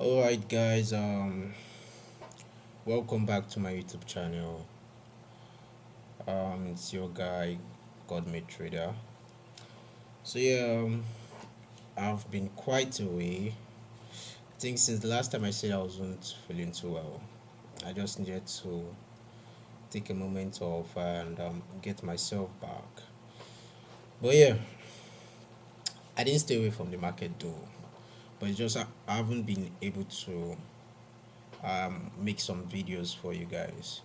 Alright guys, welcome back to my YouTube channel. It's your guy Godmade Trader. So I've been quite away. I think since the last time I said I wasn't feeling too well. I just needed to take a moment off and get myself back. But I didn't stay away from the market though. But it's just I haven't been able to make some videos for you guys.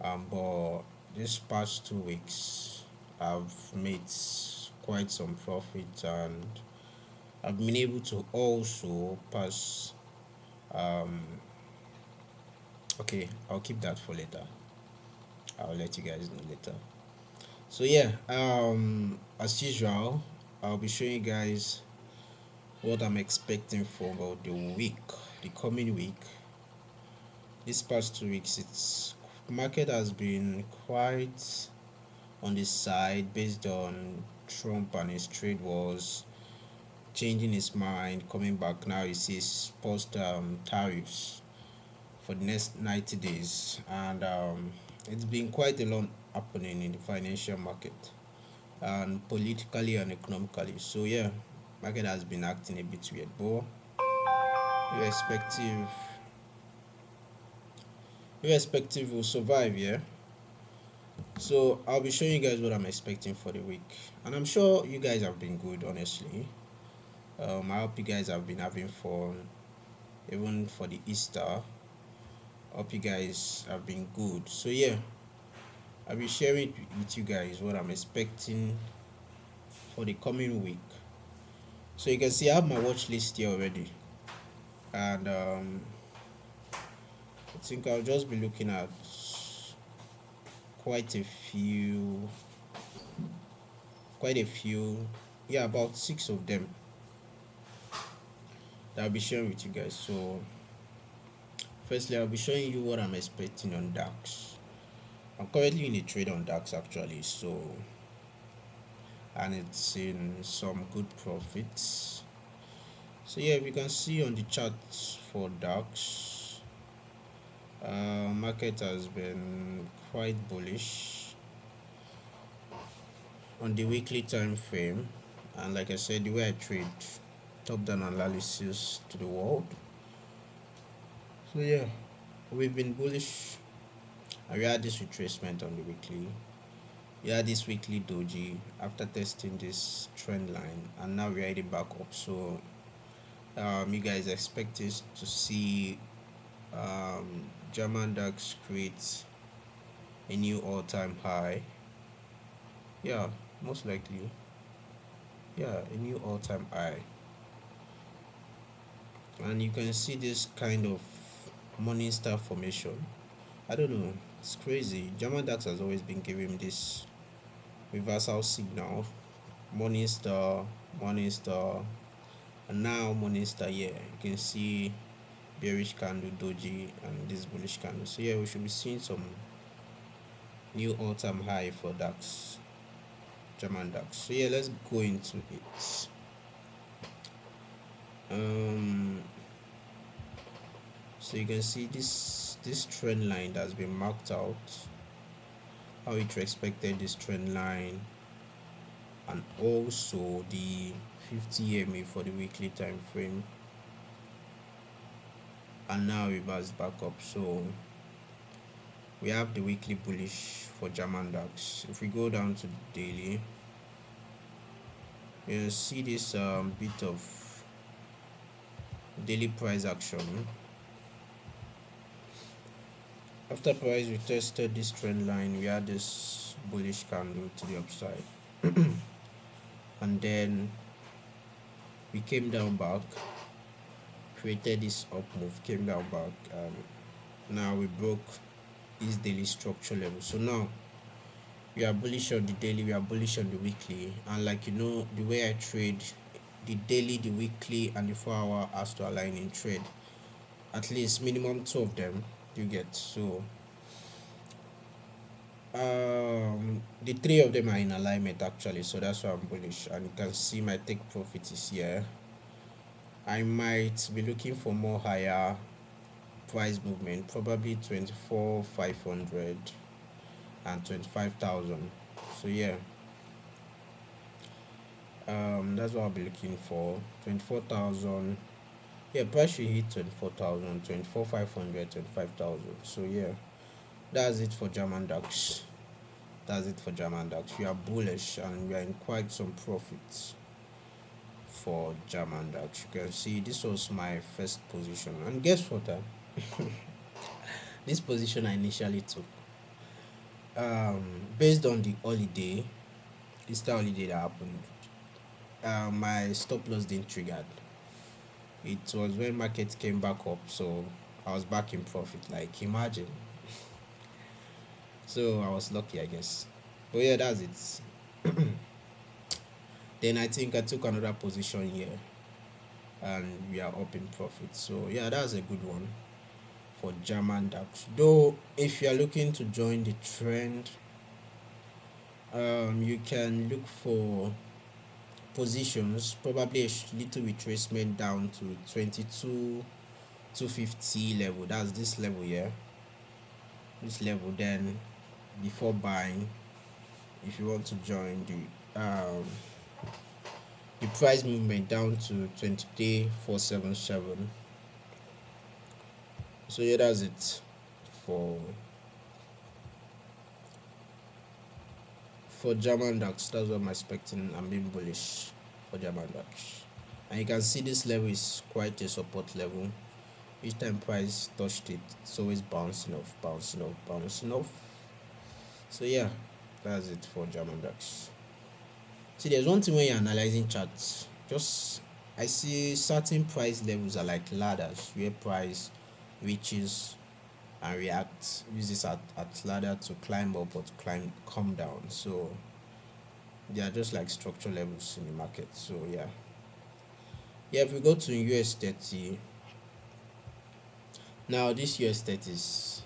But this past 2 weeks, I've made quite some profit, and I've been able to also pass. Um, okay, I'll keep that for later. I'll let you guys know later. So as usual, I'll be showing you guys what I'm expecting for about the coming week. This past 2 weeks, its market has been quite on the side based on Trump and his trade wars, changing his mind, coming back now. He sees post tariffs for the next 90 days, and it's been quite a lot happening in the financial market and politically and economically. So market has been acting a bit weird, but irrespective, irrespective, will survive. So I'll be showing you guys what I'm expecting for the week, and I'm sure you guys have been good, honestly. I hope you guys have been having fun, even for the Easter. I hope you guys have been good. So I'll be sharing with you guys what I'm expecting for the coming week. So you can see I have my watch list here already, and I think I'll just be looking at quite a few, quite a few, about 6 of them that I'll be sharing with you guys. So firstly, I'll be showing you what I'm expecting on DAX. I'm currently in a trade on DAX actually, and it's in some good profits. So we can see on the chart for DAX, market has been quite bullish on the weekly time frame, and like I said, the way I trade, top down analysis to the world. So we've been bullish, and we had this retracement on the weekly. We had this weekly doji after testing this trend line, and now we're heading back up. So you guys expect this to see German DAX create a new all-time high. Most likely. A new all-time high. And you can see this kind of morning star formation. I don't know, it's crazy. German DAX has always been giving this reversal signal. Morning star, and now morning star here. You can see bearish candle doji and this bullish candle. So we should be seeing some new all-time high for DAX, German DAX. So let's go into it. So you can see this trend line that's been marked out, how it expected this trend line, and also the 50 EMA for the weekly time frame, and now reversed back up. So we have the weekly bullish for German DAX. If we go down to the daily, you see this bit of daily price action. After price we tested this trend line, we had this bullish candle to the upside and then we came down back, created this up move, came down back, and now we broke this daily structure level. So now we are bullish on the daily, we are bullish on the weekly, and like the way I trade, the daily, the weekly, and the 4-hour has to align in trade, at least minimum 2 of them you get. So the 3 of them are in alignment actually, so that's why I'm bullish, and you can see my take profit is here. I might be looking for more higher price movement, probably 24,500 and 25,000. So yeah, that's what I'll be looking for. 24,000. Yeah, price should hit 24,000, 24,500, 25,000. So yeah, that's it for German DAX. That's it for German DAX. We are bullish and we are in quite some profits for German DAX. You can see this was my first position, and guess what? This position I initially took, based on the holiday, Easter holiday that happened. My stop loss didn't trigger. It was when market came back up, so I was back in profit. Like imagine. So I was lucky, I guess. But yeah, that's it. Then I think I took another position here, and we are up in profit. So yeah, that's a good one for German DAX. Though if you are looking to join the trend, you can look for positions, probably a little retracement down to 22,250 level. That's this level here. This level, then before buying, if you want to join the price movement down to 23,477. So yeah, that's it for German DAX. That's what I'm expecting. I'm being bullish for German DAX, and you can see this level is quite a support level. Each time price touched it, it's always bouncing off, bouncing off, bouncing off. So yeah, that's it for German DAX. See, there's one thing when you're analyzing charts. Just I see certain price levels are like ladders where price reaches and reacts, uses at ladder to climb up or to come down. So they are just like structure levels in the market. So yeah. Yeah, if we go to US30, now this US30 is,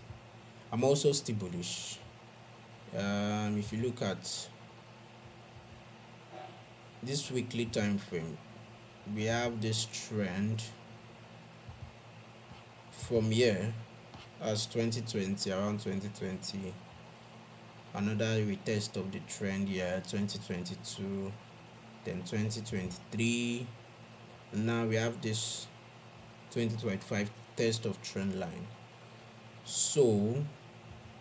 I'm also still bullish. If you look at this weekly time frame, we have this trend from here as 2020, around 2020, another retest of the trend here, 2022, then 2023, and now we have this 2025 test of trend line. So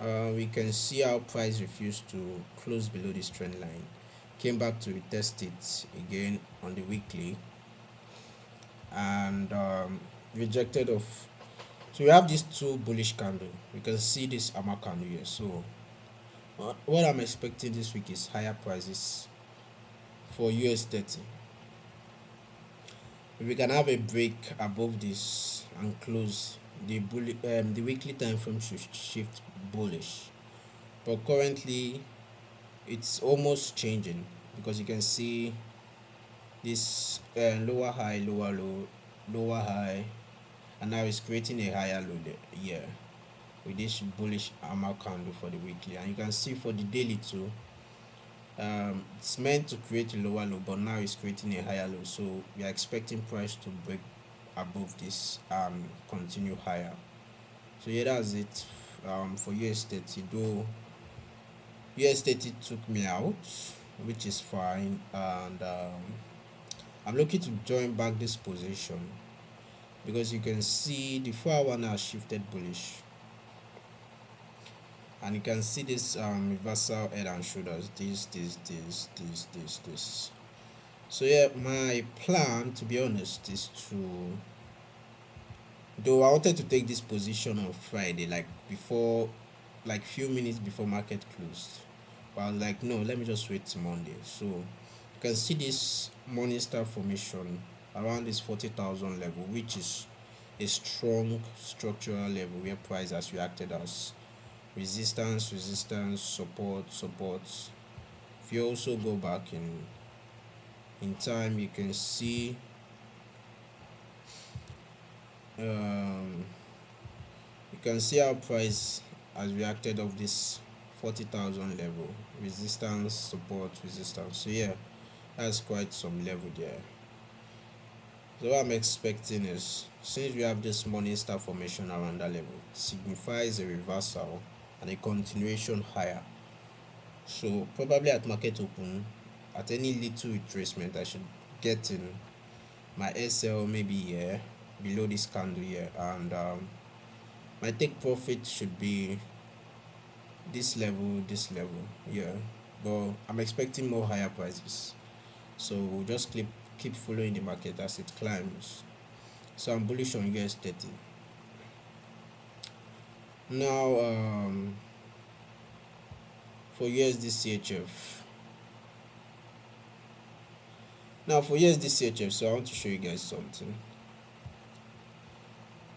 we can see how price refused to close below this trend line, came back to retest it again on the weekly, and rejected off. So we have these two bullish candle. We can see this hammer candle here. So what I'm expecting this week is higher prices for US30. If we can have a break above this and close, the weekly time frame should shift bullish. But currently it's almost changing, because you can see this lower high, lower low, lower high, and now it's creating a higher low here with this bullish hammer candle for the weekly, and you can see for the daily too. It's meant to create a lower low, but now it's creating a higher low. So we are expecting price to break above this and continue higher. So yeah, that's it for US30. Though US30 took me out, which is fine, and I'm looking to join back this position, because you can see the 4-hour now shifted bullish, and you can see this reversal head and shoulders, this. So yeah, my plan, to be honest, is to, though I wanted to take this position on Friday, like before, like few minutes before market closed, but I was like, no, let me just wait till Monday. So you can see this morning star formation around this 40,000 level, which is a strong structural level where price has reacted as resistance, support. If you also go back in time, you can see um, how price has reacted of this 40,000 level, resistance, support, resistance. So yeah, that's quite some level there. So what I'm expecting is, since we have this morning star formation around that level, it signifies a reversal and a continuation higher. So probably at market open, at any little retracement, I should get in my SL maybe here below this candle here, and my take profit should be this level here. But I'm expecting more higher prices, so we'll just keep following the market as it climbs. So I'm bullish on US30. Now for USDCHF. Now for USDCHF, so I want to show you guys something.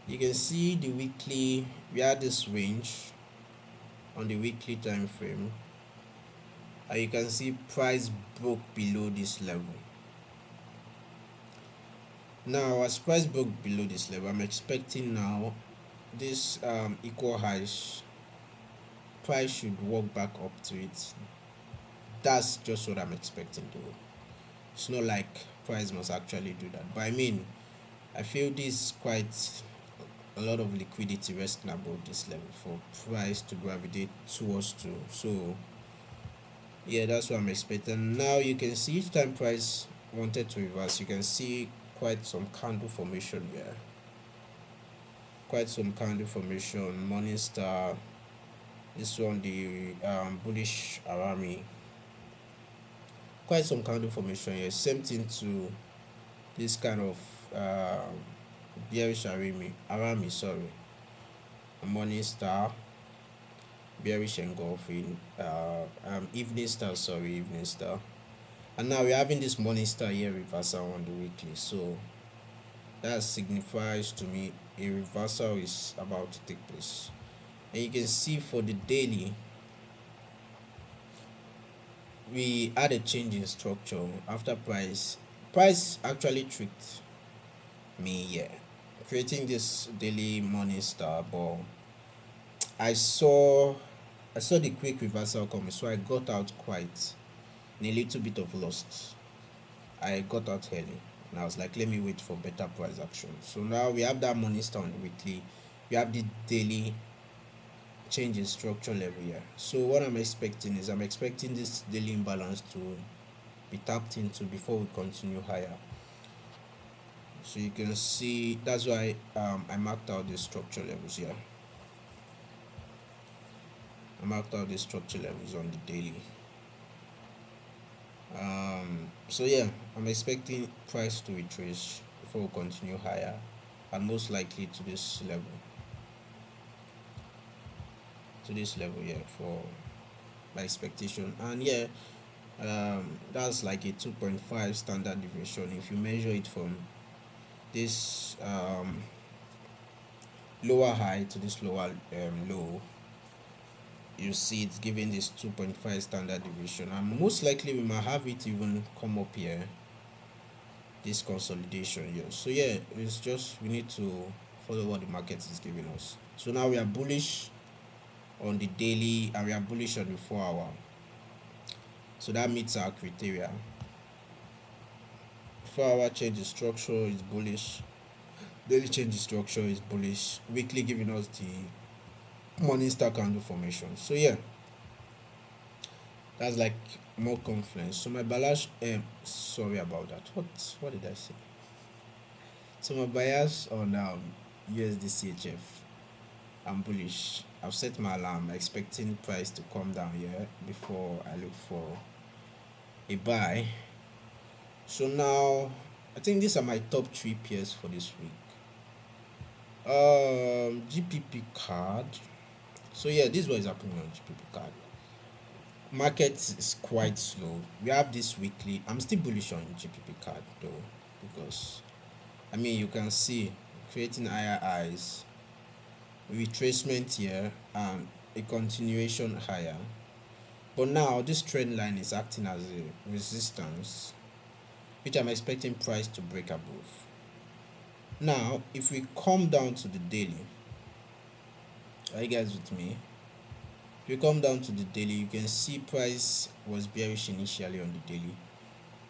You can see the weekly, we had this range on the weekly time frame, and you can see price broke below this level. Now as price broke below this level, I'm expecting now this equal highs, price should walk back up to it. That's just what I'm expecting though. It's not like price must actually do that, but I mean, I feel this quite a lot of liquidity resting above this level for price to gravitate towards to. So yeah, that's what I'm expecting. Now you can see each time price wanted to reverse, you can see quite some candle formation here, quite some candle formation, morning star, this one the bullish arami, quite some candle formation here. Same thing to this kind of bearish arami, sorry, morning star, bearish engulfing, evening star, sorry, evening star. And now we're having this morning star here reversal on the weekly, so that signifies to me a reversal is about to take place. And you can see for the daily, we had a change in structure after price actually tricked me here, creating this daily morning star, but I saw the quick reversal coming, so I got out quite in a little bit of loss. I got out early and I was like, let me wait for better price action. So now we have that morning star on the weekly, we have the daily change in structure level here. So what I'm expecting is, I'm expecting this daily imbalance to be tapped into before we continue higher. So you can see that's why I marked out the structure levels here. I marked out the structure levels on the daily. So yeah, I'm expecting price to retrace before we continue higher, and most likely to this level. Yeah, for my expectation. And yeah, that's like a 2.5 standard deviation if you measure it from this lower high to this lower low. You see it's giving this 2.5 standard deviation, and most likely we might have it even come up here, this consolidation here. So yeah, it's just we need to follow what the market is giving us. So now we are bullish on the daily and we are bullish on the 4-hour, so that meets our criteria. 4-hour change in structure is bullish, daily change in structure is bullish, weekly giving us the morning star candle formation. So yeah, that's like more confidence. So my balance, sorry about that, what did I say? So my bias on USDCHF, I'm bullish. I've set my alarm expecting price to come down here before I look for a buy. So now I think these are my top 3 pairs for this week. GBPCAD. So yeah, this is what is happening on GBPCAD. Market is quite slow. We have this weekly. I'm still bullish on GBPCAD though, because I mean you can see creating higher highs, retracement here, and a continuation higher. But now this trend line is acting as a resistance, which I'm expecting price to break above. Now if we come down to the daily, are you guys with me? If you come down to the daily, you can see price was bearish initially on the daily,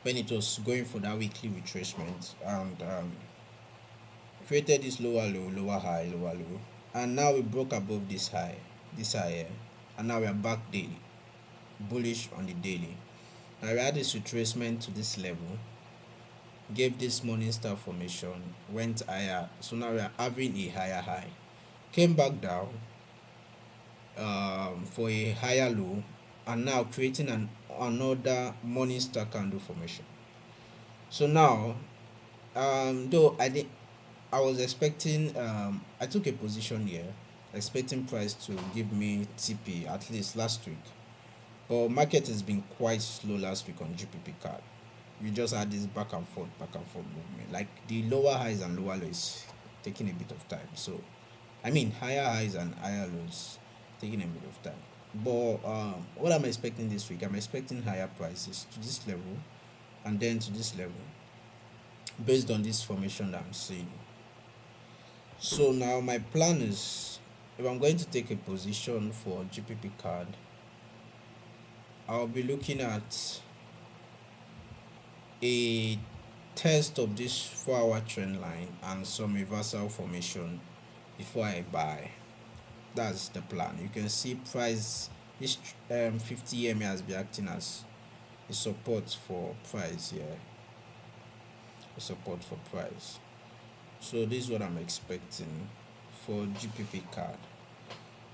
when it was going for that weekly retracement, and created this lower low, lower high, lower low, and now we broke above this high here, and now we are back daily, bullish on the daily. Now we had this retracement to this level, gave this morning star formation, went higher, so now we are having a higher high, came back down for a higher low, and now creating another morning star candle formation. So now, though I was expecting, I took a position here, expecting price to give me TP at least last week, but market has been quite slow last week on GBPCAD. We just had this back and forth movement. Like the lower highs and lower lows taking a bit of time. So, I mean, higher highs and higher lows taking a bit of time. But what I'm expecting this week, I'm expecting higher prices to this level and then to this level based on this formation that I'm seeing. So now my plan is, if I'm going to take a position for GBPCAD, I'll be looking at a test of this 4-hour trend line and some reversal formation before I buy. That's the plan. You can see price, this 50 EMA has been acting as a support for price here, a support for price. So this is what I'm expecting for GBPCAD.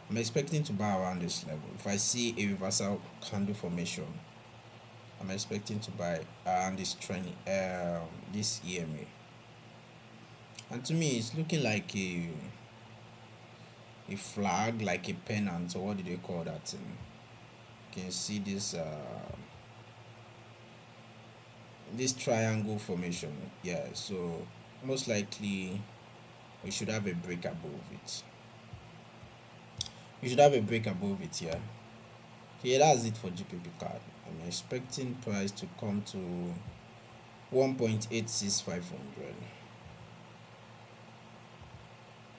I'm expecting to buy around this level. If I see a reversal candle formation, I'm expecting to buy around this trend, this EMA. And to me, it's looking like a flag, like a pennant, or what do they call that thing? You can see this this triangle formation. Yeah, so most likely we should have a break above it. We should have a break above it here. Yeah, that's it for GBPCAD. I'm expecting price to come to 1.86500.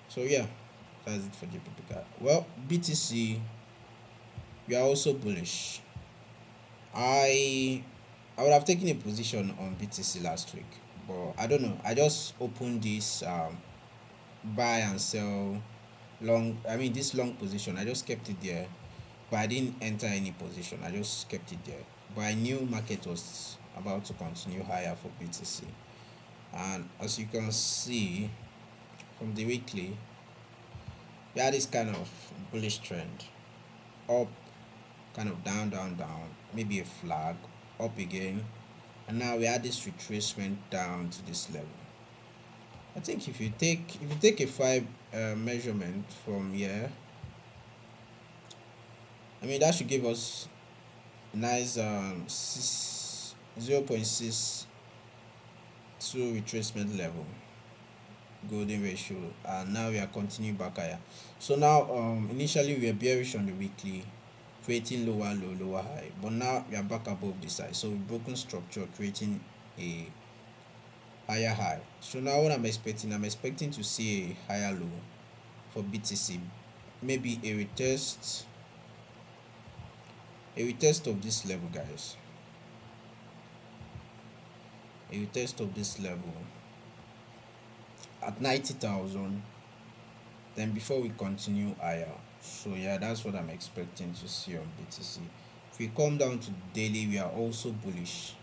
So yeah, that's it for GBPCAD. Well, BTC, we are also bullish. I would have taken a position on BTC last week, but I don't know. I just opened this buy and sell long. I mean this long position. I just kept it there, but I didn't enter any position. I just kept it there. But I knew market was about to continue higher for BTC, and as you can see from the weekly, we had this kind of bullish trend, up, kind of down, down, down, maybe a flag, up again, and now we had this retracement down to this level. I think if you take a 5 measurement from here, I mean that should give us nice 0.62 retracement level golden ratio, and now we are continuing back higher. So now initially we were bearish on the weekly, creating lower low, lower high, but now we are back above this high, so we've broken structure, creating a higher high. So now what I'm expecting to see a higher low for BTC, maybe a retest of this level, guys, a retest of this level at 90,000, then before we continue higher. So yeah, that's what I'm expecting to see on BTC. If we come down to daily, we are also bullish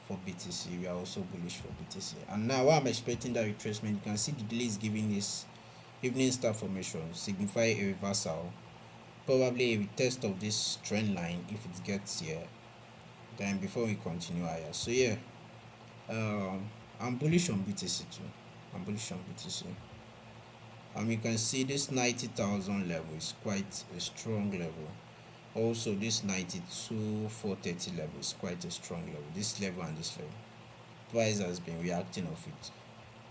for BTC. We are also bullish for BTC. And now what I'm expecting that retracement, you can see the delay is giving this evening star formation, signify a reversal, probably a retest of this trend line if it gets here, then before we continue higher. So yeah, I'm bullish on BTC too. I'm bullish on BTC. You can see this 90,000 level is quite a strong level. Also this 92,430 level is quite a strong level. This level and this level, price has been reacting off it.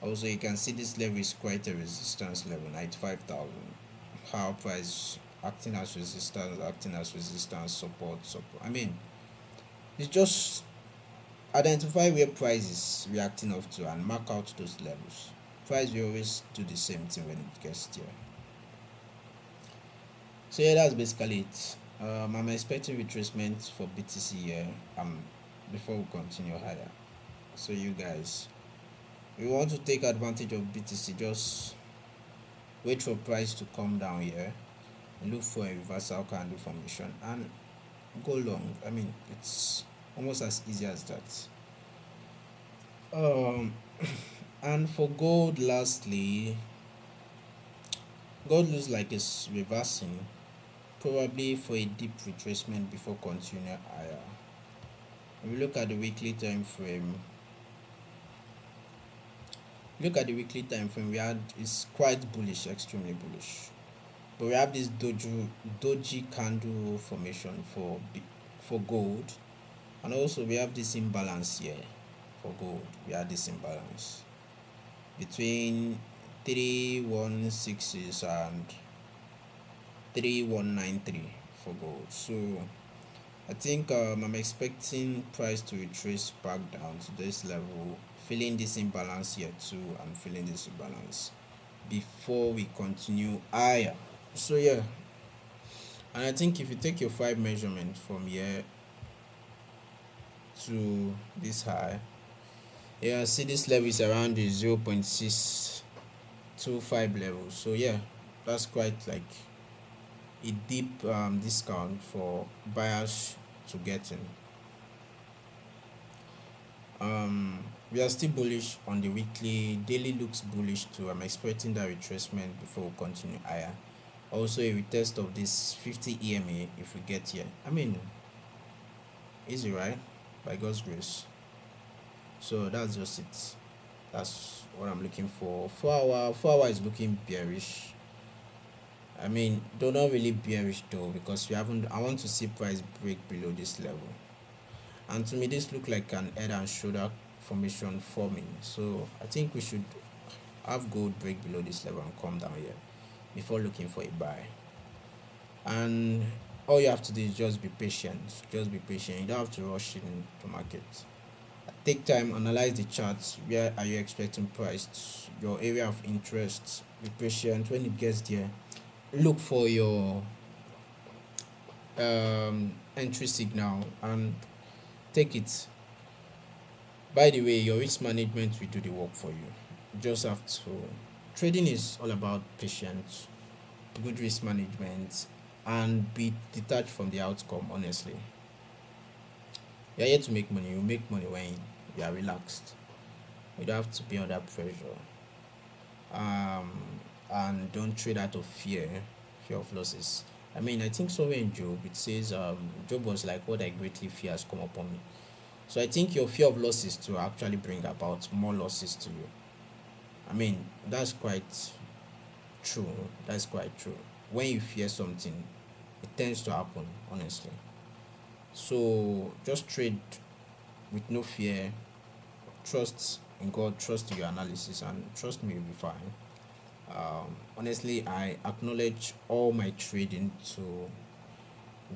Also you can see this level is quite a resistance level, 95,000. How price acting as resistance, support. I mean, it's just identify where price is reacting off to and mark out those levels. Price will always do the same thing when it gets there. So yeah, that's basically it. I'm expecting retracement for BTC here. I'm before we continue higher. So you guys, we want to take advantage of BTC, just wait for price to come down here, look for a reversal candle formation and go long. I mean, it's almost as easy as that. um and for gold, lastly, gold looks like it's reversing, probably for a deep retracement before continuing higher. If we look at the weekly time frame, we had is quite bullish, extremely bullish. But we have this doji candle formation for gold, and also we have this imbalance here for gold. We have this imbalance between 3160s and 3193 for gold. So I think I'm expecting price to retrace back down to this level, feeling this imbalance here too, and feeling this imbalance before we continue higher. So yeah, and I think if you take your 5 measurement from here to this high, yeah, see this level is around the 0.625 level. So yeah, that's quite like a deep discount for buyers to get in. We are still bullish on the weekly. Daily looks bullish too. I'm expecting that retracement before we continue higher. Also a retest of this 50 EMA if we get here. I mean, easy, right? By God's grace. So that's just it. That's what I'm looking for. 4 hour is looking bearish. I mean, though not really bearish though, because we haven't. I want to see price break below this level. And to me, this look like an head and shoulder formation forming. So I think we should have gold break below this level and come down here before looking for a buy. And all you have to do is just be patient. Just be patient. You don't have to rush into market. Take time, analyze the charts. Where are you expecting price? Your area of interest. Be patient. When it gets there, look for your entry signal and take it. By the way, your risk management will do the work for you. You just have to. Trading is all about patience, good risk management, and be detached from the outcome. Honestly, you're here to make money. You make money when you are relaxed. You don't have to be under pressure. Um, and don't trade out of fear of losses. I mean, I think somewhere in Job it says, Job was like, "What I greatly fear has come upon me." So I think your fear of losses to actually bring about more losses to you. I mean, that's quite true. That's quite true. When you fear something, it tends to happen, honestly. So just trade with no fear. Trust in God, trust your analysis, and trust me, you'll be fine. Honestly, I acknowledge all my trading to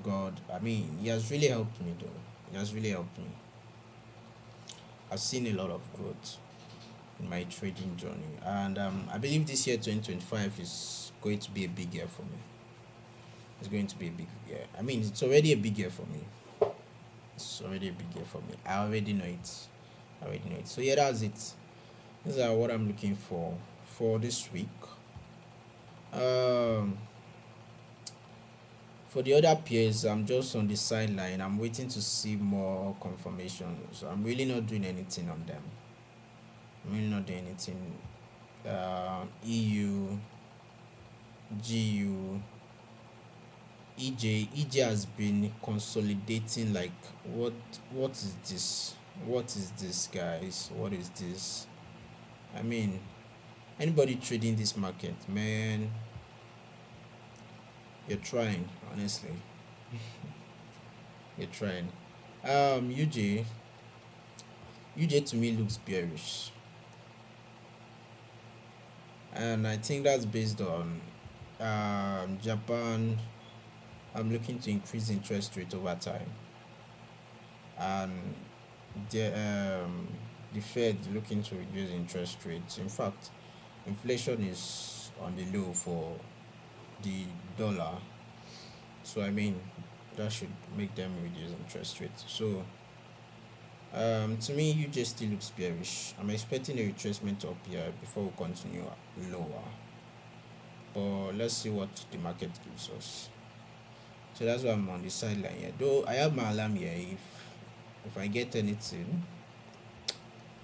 God. I mean, He has really helped me, though. He has really helped me. I've seen a lot of growth in my trading journey, and I believe this year 2025 is going to be a big year for me. It's going to be a big year. I mean, it's already a big year for me. It's already a big year for me. I already know it. So yeah, that's it. These are what I'm looking for this week. Um, for the other peers, I'm just on the sideline. I'm waiting to see more confirmations. I'm really not doing anything on them. I'm really not doing anything. EU, GU, EJ has been consolidating. Like, what is this? What is this, guys? What is this? I mean, anybody trading this market, man, you're trying, honestly. You're trying. UJ to me looks bearish, and I think that's based on Japan. I'm looking to increase interest rate over time, and the the Fed looking to reduce interest rates. In fact, inflation is on the low for the dollar, so I mean that should make them reduce interest rates. So To me, you just still looks bearish. I'm expecting a retracement up here before we continue lower. But let's see what the market gives us. So that's why I'm on the sideline here. Though I have my alarm here. If I get anything,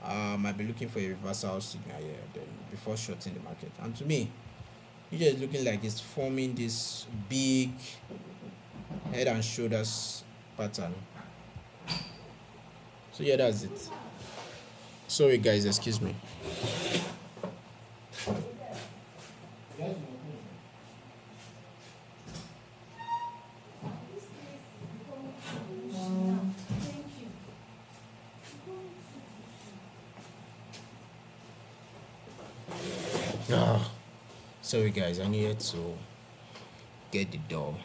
I might be looking for a reversal signal here then before shorting the market. And to me, you just looking like it's forming this big head and shoulders pattern. So yeah, that's it. Sorry guys, excuse me. Ah, sorry guys, I needed to get the door.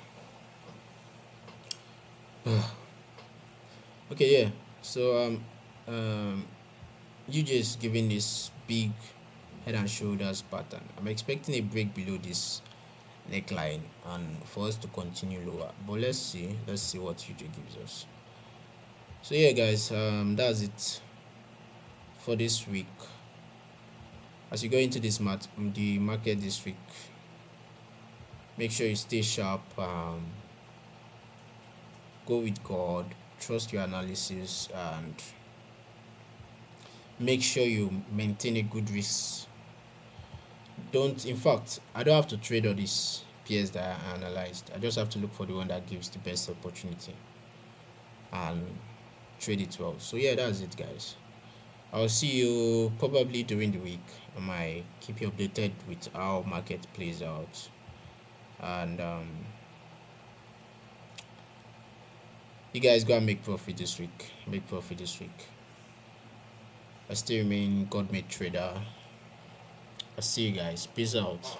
Okay, yeah. So you just giving this big head and shoulders pattern. I'm expecting a break below this neckline and for us to continue lower. But let's see what UJ gives us. So yeah guys, that's it for this week. As you go into the market this week, make sure you stay sharp, go with God, trust your analysis, and make sure you maintain a good risk. Don't, in fact, I don't have to trade all these pairs that I analyzed. I just have to look for the one that gives the best opportunity and trade it well. So yeah, that's it guys. I'll see you probably during the week. I might keep you updated with how market plays out. And you guys go and make profit this week. Make profit this week. I still remain God made trader. I'll see you guys. Peace out.